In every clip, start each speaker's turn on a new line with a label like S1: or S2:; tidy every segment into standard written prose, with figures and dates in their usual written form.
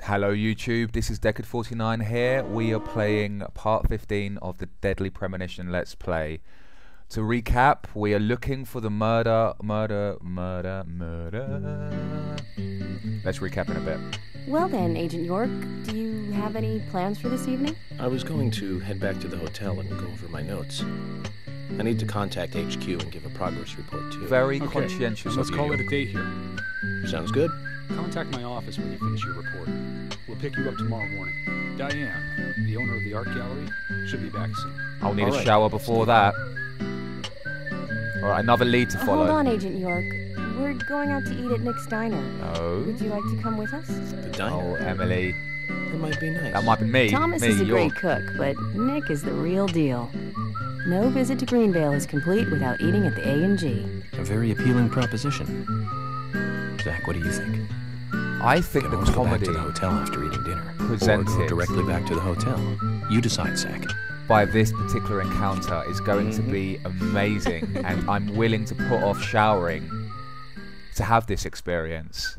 S1: Hello YouTube, this is Decade49 here. We are playing part 15 of the Deadly Premonition Let's Play. To recap, we are looking for the murder. Let's recap in a bit.
S2: Well then, Agent York, do you have any plans for this evening?
S3: I was going to head back to the hotel and go over my notes. I need to contact HQ and give a progress report too.
S1: Very conscientious of
S4: Let's
S1: you.
S4: call it a day here.
S3: Sounds good.
S4: Contact my office when you finish your report. We'll pick you up tomorrow morning. Diane, the owner of the art gallery, should be back soon.
S1: I'll need a
S3: Alright.
S1: shower before that. Alright, another lead to follow.
S2: Hold on, Agent York. We're going out to eat at Nick's Diner.
S1: Oh.
S2: Would you like to come with us?
S3: The
S1: Oh,
S3: diner.
S1: Emily.
S3: That might be nice.
S1: That might be me.
S2: Thomas
S1: me,
S2: is a
S1: York.
S2: great cook, but Nick is the real deal. No visit to Greenvale is complete without eating at the A&G.
S5: A very appealing proposition. Zach, what do you think?
S1: I think
S5: Can
S1: the
S5: always go back
S1: comedy
S5: to the hotel after eating dinner. Or
S1: presented
S5: go directly back to the hotel. You decide, Zach.
S1: by this particular encounter is going to be amazing, and I'm willing to put off showering to have this experience.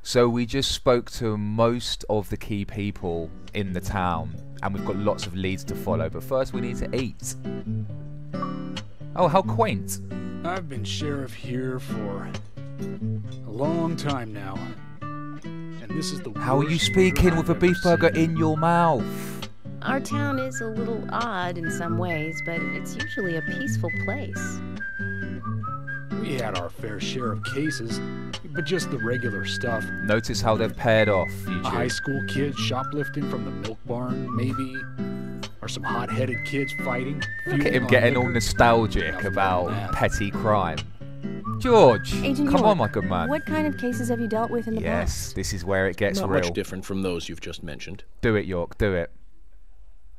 S1: So we just spoke to most of the key people in the town, and we've got lots of leads to follow, but first we need to eat. Oh, how quaint.
S4: I've been sheriff here for a long time now. And this is the
S1: How are you
S4: worst
S1: speaking
S4: murder
S1: with a
S4: I've
S1: beef
S4: ever
S1: burger
S4: seen.
S1: in your mouth?
S2: Our town is a little odd in some ways, but it's usually a peaceful place.
S4: We had our fair share of cases, but just the regular stuff.
S1: Notice how they've paired off,
S4: A high
S1: YouTube.
S4: school kid shoplifting from the milk barn, maybe. Or some hot-headed kids fighting.
S1: Look at
S4: feuding
S1: him
S4: on
S1: getting all
S4: liquor.
S1: nostalgic
S4: Nothing
S1: about
S4: more than that.
S1: petty crime. George,
S2: Agent
S1: come
S2: York,
S1: on, my good man.
S2: What kind of cases have you dealt with in the
S1: Yes,
S2: past?
S1: this is where it gets
S3: Not
S1: real.
S3: much different from those you've just mentioned.
S1: Do it, York, do it.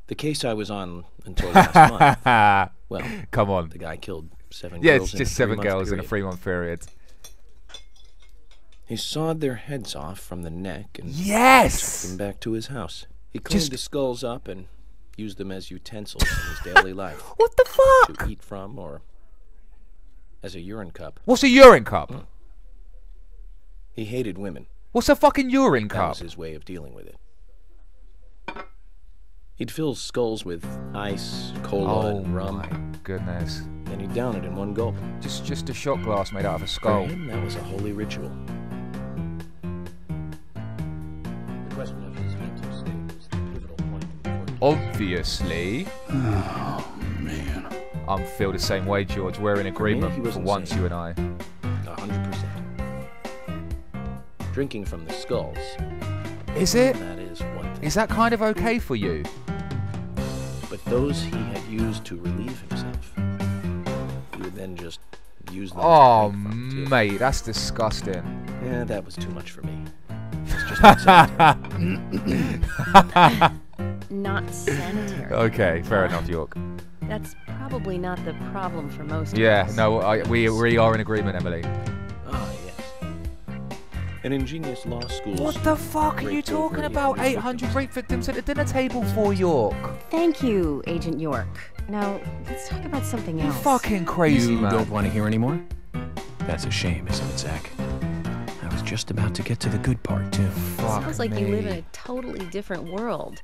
S3: The case I was on until last month. Well,
S1: Come on.
S3: the guy killed 7
S1: Yeah,
S3: girls
S1: it's
S3: in
S1: just
S3: a
S1: 7
S3: 3-month
S1: girls in a
S3: period.
S1: 3-month period.
S3: He sawed their heads off from the neck and took
S1: Yes!
S3: them back to his house. He cleaned
S1: Just-
S3: the skulls up and used them as utensils in his daily life.
S1: What the fuck?
S3: To eat from or as a urine cup.
S1: What's a urine cup?
S3: He hated women.
S1: What's a fucking urine
S3: That
S1: cup?
S3: was his way of dealing with it. He'd fill skulls with ice, cola,
S1: Oh
S3: and rum,
S1: my goodness.
S3: then he'd down it in one gulp.
S1: Just a shot glass made out of a
S3: For
S1: skull.
S3: him, that was a holy ritual. The question of his mental state was the pivotal point before he
S1: Obviously,
S4: Oh, man.
S1: I feel the same way, George. We're in
S3: he
S1: agreement for
S3: wasn't
S1: once,
S3: saying-
S1: you and I.
S3: 100%. Drinking from the skulls,
S1: Is it?
S3: that is one thing.
S1: Is that kind of okay for you?
S3: But those he had used to relieve himself, he would then just use them
S1: Oh,
S3: to drink from, too.
S1: mate, that's disgusting.
S3: Yeah, that was too much for me. It's just not sanitary.
S2: Not sanitary.
S1: Okay, fair enough, York.
S2: That's probably not the problem for most of
S1: Yeah,
S2: us.
S1: no, we are in agreement, Emily.
S3: Ah, yes. An ingenious law school.
S1: What the fuck are you
S3: raped over
S1: talking about?
S3: 800
S1: 800
S3: victims.
S1: rape victims at the dinner table for, York?
S2: Thank you, Agent York. Now, let's talk about something
S1: You
S2: else.
S1: fucking crazy,
S5: You
S1: man.
S5: don't want to hear anymore? That's a shame, isn't it, Zach? I was just about to get to the good part, too.
S1: Fuck
S2: Sounds like you live in
S1: me.
S2: a totally different world.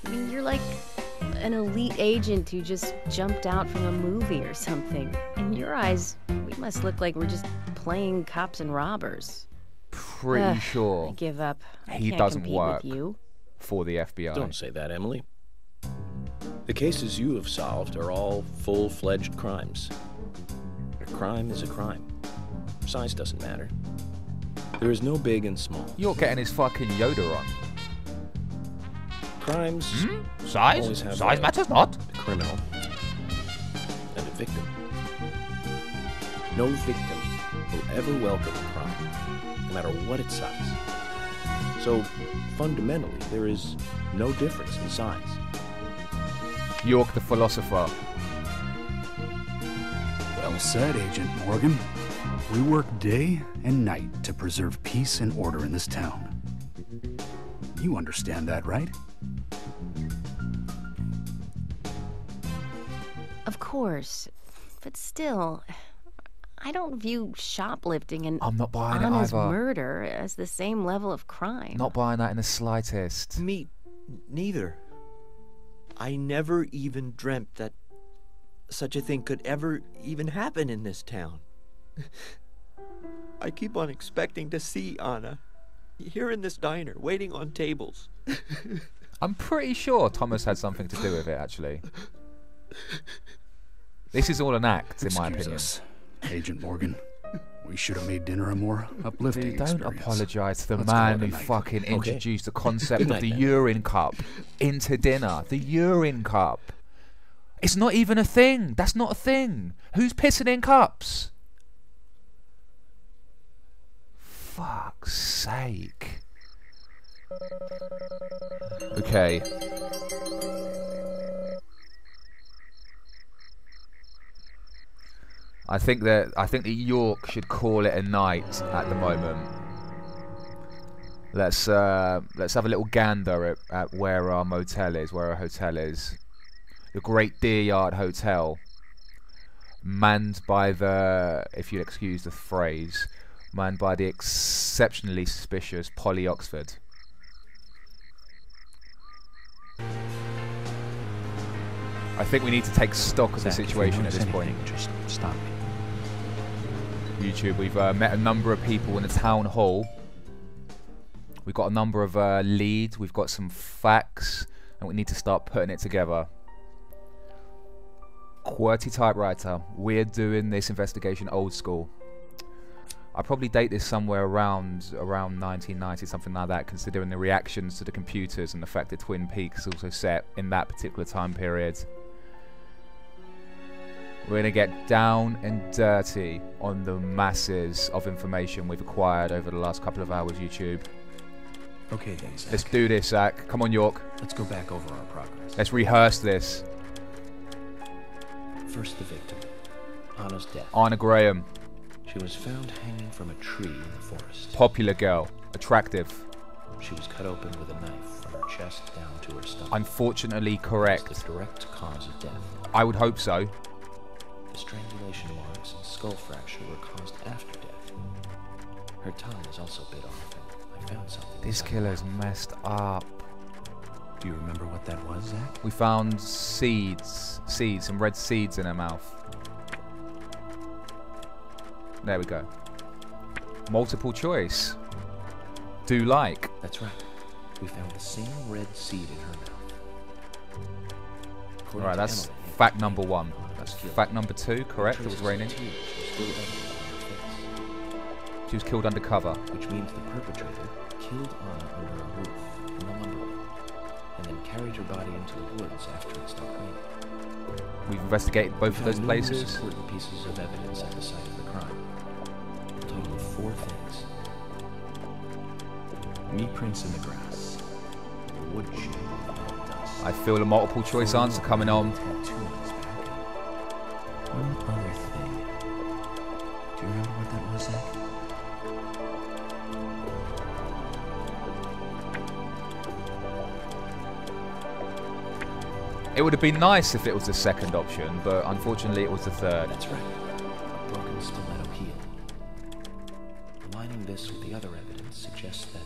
S2: I mean, you're like an elite agent who just jumped out from a movie or something. In your eyes, we must look like we're just playing cops and robbers.
S1: Pretty
S2: I
S1: sure
S2: give up. I
S1: He
S2: can't
S1: doesn't
S2: compete
S1: work.
S2: with you.
S1: for the FBI.
S3: Don't say that, Emily. The cases you have solved are all full-fledged crimes. A crime is a crime. Size doesn't matter. There is no big and small.
S1: You're getting his fucking Yoda on.
S3: Crimes
S1: Size?
S3: Always have
S1: Size
S3: a-
S1: matters not.
S3: a criminal, and a victim. No victim will ever welcome a crime, no matter what its size. So, fundamentally, there is no difference in size.
S1: York the philosopher.
S6: Well said, Agent Morgan. We work day and night to preserve peace and order in this town. You understand that, right?
S2: Of course. But still, I don't view shoplifting and
S1: I'm not buying it
S2: Anna's
S1: either.
S2: murder as the same level of crime.
S1: Not buying that in the slightest.
S7: Me neither. I never even dreamt that such a thing could ever even happen in this town. I keep on expecting to see Anna here in this diner, waiting on tables.
S1: I'm pretty sure Thomas had something to do with it, actually. This is all an act, in my
S6: Excuse
S1: opinion.
S6: us, Agent Morgan. We should have made dinner a more uplifting
S1: Dude, don't
S6: experience.
S1: apologise to the
S6: Let's call
S1: man
S6: it a
S1: who
S6: night.
S1: fucking
S3: Okay.
S1: introduced the concept
S3: Good
S1: of
S3: night,
S1: the
S3: then.
S1: urine cup into dinner. The urine cup. It's not even a thing. That's not a thing. Who's pissing in cups? Fuck's sake. Okay. I think that York should call it a night at the moment. Let's have a little gander at where our motel is, where our hotel is. The Great Deer Yard Hotel, manned by the, if you'll excuse the phrase, manned by the exceptionally suspicious Polly Oxford. I think we need to take stock of the
S5: Zach, if you
S1: situation at
S5: notice
S1: this point.
S5: anything, just stop me.
S1: YouTube, we've met a number of people in the town hall. We've got a number of leads, we've got some facts, and we need to start putting it together. QWERTY typewriter, we're doing this investigation old school. I probably date this somewhere around 1990, something like that, considering the reactions to the computers and the fact that Twin Peaks is also set in that particular time period. We're going to get down and dirty on the masses of information we've acquired over the last couple of hours, YouTube.
S5: Okay then, Zach.
S1: Let's do this, Zach. Come on, York.
S5: Let's go back over our progress.
S1: Let's rehearse this.
S3: First, the victim, Anna's death.
S1: Anna Graham,
S3: She was found hanging from a tree in the forest.
S1: popular girl, attractive.
S3: She was cut open with a knife from her chest down to her stomach.
S1: Unfortunately
S3: That's
S1: correct.
S3: the direct cause of death.
S1: I would hope so.
S3: The strangulation marks and skull fracture were caused after death. Her tongue is also bit off, and I found something.
S1: This
S3: inside
S1: killer's
S3: her mouth.
S1: messed up.
S5: Do you remember what that was, Zach?
S1: We found seeds, some red seeds in her mouth. There we go. Multiple choice. Do like.
S3: That's right. We found the same red seed in her mouth. According
S1: Alright,
S3: to
S1: that's
S3: Emily,
S1: fact number one.
S3: Anna
S1: That's
S3: was killed.
S1: fact number two, correct? It was
S3: Traces of
S1: raining.
S3: tears were still evident on her face,
S1: She was killed undercover.
S3: which means the perpetrator killed Anna under a roof in the lumber room, and then carried her body into the woods after it stopped raining.
S1: We've investigated both of
S3: We
S1: those
S3: found numerous
S1: places.
S3: important pieces of evidence at the site of the crime. A total of 4 things.
S5: Knee prints in the grass. A wood chip with dust.
S1: I feel a multiple choice answer coming on.
S5: Tattoo on his back. One other thing. Do you remember what that was, Zach?
S1: It would have been nice if it was the second option, but unfortunately it was the third.
S3: That's right. A broken stiletto heel. Aligning this with the other evidence suggests that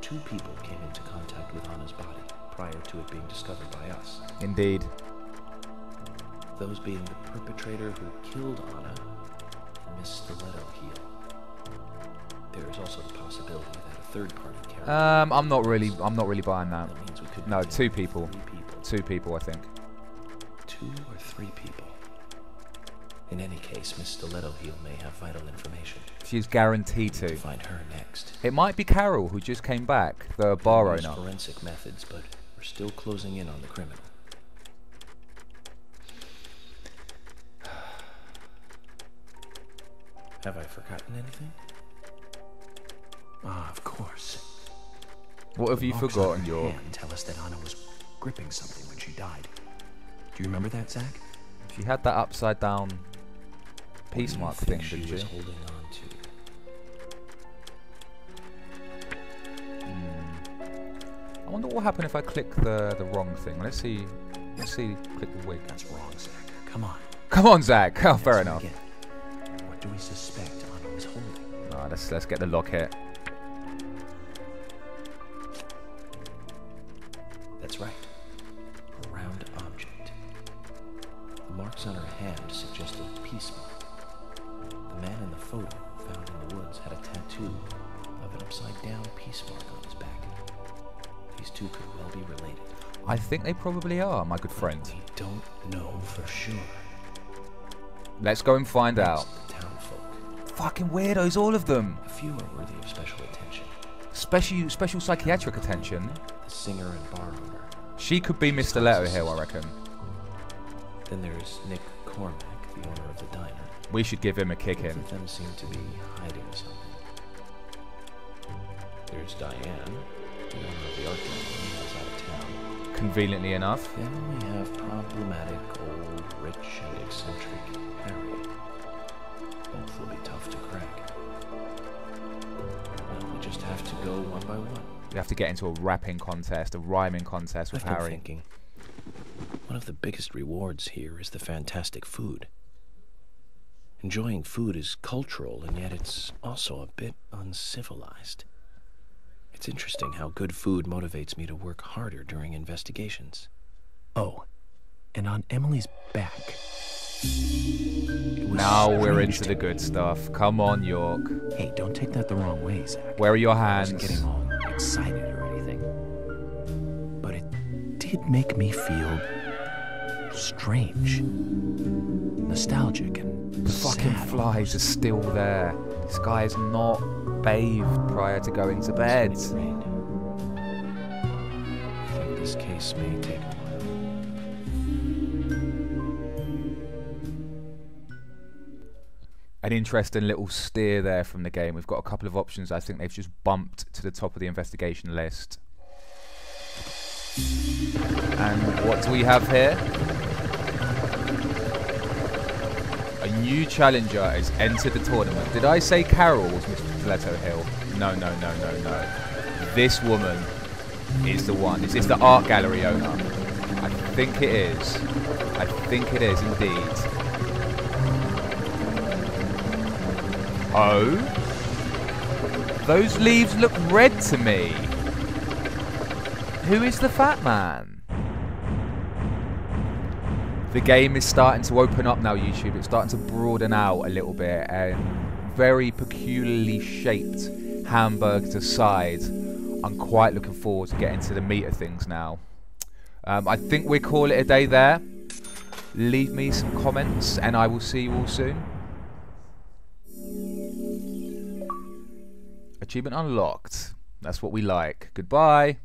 S3: 2 people came into contact with Anna's body prior to it being discovered by us.
S1: Indeed.
S3: Those being the perpetrator who killed Anna and Miss Stiletto Heel. There is also the possibility that a third party carried
S1: I'm not really buying that.
S3: That means we could
S1: No,
S3: be
S1: 2
S3: dealing with
S1: people.
S3: 3 people.
S1: 2 people, I think.
S3: 2 or 3 people. In any case, Miss Stiletto Heel may have vital information.
S1: She's guaranteed
S3: To
S1: to.
S3: find her next.
S1: It might be Carol, who just came back, the bar
S3: We use
S1: owner.
S3: forensic methods, but we're still closing in on the criminal. Have I forgotten anything?
S5: Ah, of course.
S1: What have
S5: The
S1: you
S5: marks on
S1: forgotten,
S5: her
S1: York?
S5: hand tell us that Anna was gripping something when she died. Do you remember that, Zach?
S1: She had that upside down peace mark
S3: What do you
S1: thing,
S3: think
S1: didn't
S3: she was
S1: she?
S3: holding on to?
S1: I wonder what will happen if I click the wrong thing. Let's see. Click the wig.
S5: That's wrong, Zach. Come on.
S1: Come on, Zach. Oh, fair
S5: Answer
S1: enough.
S5: again. What What do we suspect Otto is holding?
S1: Ah, let's get the locket.
S5: That's right. A round object. The marks on her hand suggest a peace mark. The man in the photo found in the woods had a tattoo of an upside-down peace mark on his back. These two could well be related.
S1: I think they probably are, my good friend.
S5: We don't know for sure.
S1: Let's go and find
S5: Next,
S1: out.
S5: the townfolk.
S1: Fucking weirdos, all of them.
S5: A few are worthy of special attention.
S1: Special psychiatric attention.
S5: The singer and bar owner.
S1: She could be Mr. Letterhill, I reckon.
S5: Then there's Nick Cormack, the owner of the diner.
S1: We should give him a kick
S5: Both
S1: in.
S5: of them seem to be hiding something.
S3: There's Diane,
S5: The owner of the art gallery is out of town.
S1: Conveniently enough.
S5: Then we have problematic, old, rich, and eccentric Harry. Both will be tough to crack. Well, we just have to go one by one.
S1: We have to get into a rapping contest, a rhyming contest with
S5: I've been
S1: Harry.
S5: thinking, one of the biggest rewards here is the fantastic food. Enjoying food is cultural, and yet it's also a bit uncivilized. It's interesting how good food motivates me to work harder during investigations.
S8: Oh, and on Emily's back.
S1: Now we're
S8: strange
S1: into
S8: to
S1: the
S8: me.
S1: good stuff. Come on, York.
S8: Hey, don't take that the wrong way, Zach.
S1: Where are your
S8: I wasn't
S1: hands?
S8: getting all excited or anything. But it did make me feel strange. Nostalgic and
S1: The fucking
S8: sad
S1: flies are still there. This guy is not bathed prior to going to bed.
S5: It's rained. I think this case may take a while.
S1: An interesting little steer there from the game. We've got a couple of options. I think they've just bumped to the top of the investigation list. And what do we have here? A new challenger has entered the tournament. Did I say Carol was Mr. Letterhill? No. This woman is the one. Is this the art gallery owner? I think it is. I think it is indeed. Oh? Those leaves look red to me. Who is the fat man? The game is starting to open up now, YouTube. It's starting to broaden out a little bit. And very peculiarly shaped hamburgers aside, I'm quite looking forward to getting to the meat of things now. I think we'll call it a day there. Leave me some comments and I will see you all soon. Achievement unlocked. That's what we like. Goodbye.